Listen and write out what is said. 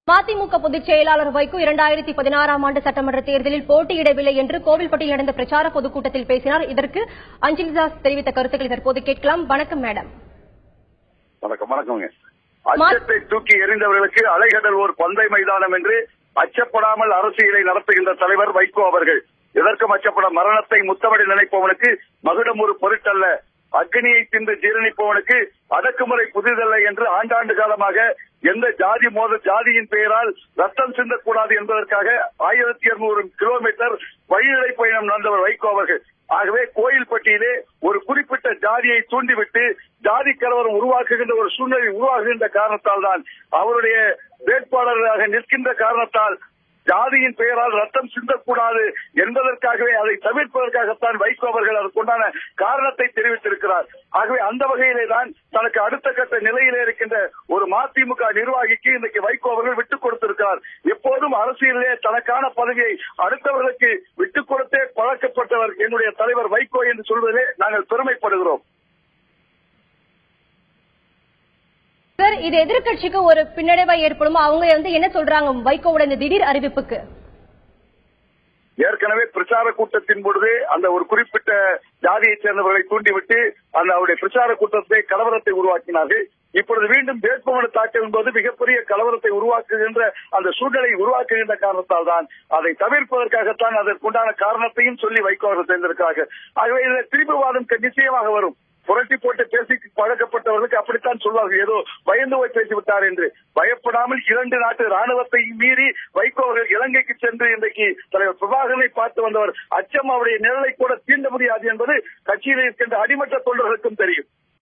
மதிமுக பொதுச் செயலாளர் வைகோ 2016ஆம் ஆண்டு சட்டமன்ற தேர்தலில் போட்டியிடவில்லை என்று கோவில்பட்டியில் நடந்த பிரச்சார பொதுக்கூட்டத்தில் பேசினார். இதற்கு அஞ்சலிதாஸ் தெரிவித்த கருத்துக்களை தற்போது கேட்கலாம். வணக்கம் மேடம். வணக்கங்க. அச்சத்தை தூக்கி எறிந்தவர்களுக்கு அலைகடல் ஒரு பந்தை மைதானம் என்று அச்சப்படாமல் அரசியலை நடத்துகின்ற தலைவர் வைகோ அவர்கள். எதற்கும் அச்சப்பட மரணத்தை முத்தமடி நினைப்பவனுக்கு மகுடம் ஒரு பொருட்டல்ல, அக்னியை தின்று ஜீரணிப்பவனுக்கு அடக்குமுறை புதிதல்ல என்று ஆண்டாண்டு காலமாக எந்த ஜாதியின் பெயரால் ரத்தம் சிந்தக்கூடாது என்பதற்காக 1200 கிலோமீட்டர் வழிநடை பயணம் நடந்தவர் வைகோ அவர்கள். ஆகவே கோயில்பட்டியிலே ஒரு குறிப்பிட்ட ஜாதியை தூண்டிவிட்டு ஜாதி கலவரம் உருவாக்குகின்ற ஒரு சூழ்நிலை உருவாக்குகின்ற காரணத்தால் தான் அவருடைய வேட்பாளர்களாக நிற்கின்ற காரணத்தால் ஜாதியின் பெயரால் ரத்தம் சிந்தக்கூடாது என்பதற்காகவே அதை தவிர்ப்பதற்காகத்தான் வைகோ அவர்கள் அதற்குண்டான காரணத்தை தெரிவித்திருக்கிறார். ஆகவே அந்த வகையிலே தான் தனக்கு அடுத்த கட்ட நிலையிலே இருக்கின்ற ஒரு மதிமுக நிர்வாகிக்கு இன்றைக்கு வைகோ அவர்கள் விட்டுக் கொடுத்திருக்கிறார். எப்போதும் அரசியலிலே தனக்கான பதவியை அடுத்தவர்களுக்கு விட்டுக் கொடுத்தே பழக்கப்பட்டவர் என்னுடைய தலைவர் வைகோ என்று சொல்வதிலே நாங்கள் பெருமைப்படுகிறோம். சார், இது எதிர்கட்சிக்கு ஒரு பின்னடைவா ஏற்படும். அவங்க என்ன சொல்றாங்க வைகோவோட இந்த திடீர் அறிவிப்புக்கு? ஏற்கனவே பிரச்சார கூட்டத்தின் பொழுது அந்த ஒரு குறிப்பிட்ட ஜாதியைச் சேர்ந்தவர்களை தூண்டிவிட்டு அந்த அவருடைய பிரச்சார கூட்டத்தை கலவரத்தை உருவாக்கினார்கள். இப்பொழுது மீண்டும் வேட்புமனு தாக்கல் என்பது மிகப்பெரிய கலவரத்தை உருவாக்குகின்ற அந்த சூழ்நிலை உருவாக்குகின்ற காரணத்தால் தான் அதை தவிர்ப்பதற்காகத்தான் அதற்குண்டான காரணத்தையும் சொல்லி வைகோ அவர்கள் தேர்ந்தெடுக்கிறார்கள். ஆகவே இதில் திரிபுவாதம் நிச்சயமாக வரும். புரட்டி போட்டு பேசி பழக்கப்பட்டவர்களுக்கு அப்படித்தான் சொல்வார்கள், ஏதோ பயந்து போய் பேசிவிட்டார் என்று. பயப்படாமல் 2 நாட்டு ராணுவத்தை மீறி வைகோ அவர்கள் இலங்கைக்கு சென்று இன்றைக்கு தலைவர் பிரபாகரனை பார்த்து வந்தவர். அச்சம் அவருடைய நிழலை கூட தீண்ட முடியாது என்பது கட்சியில் இருக்கின்ற அடிமட்ட தொண்டர்களுக்கும் தெரியும்.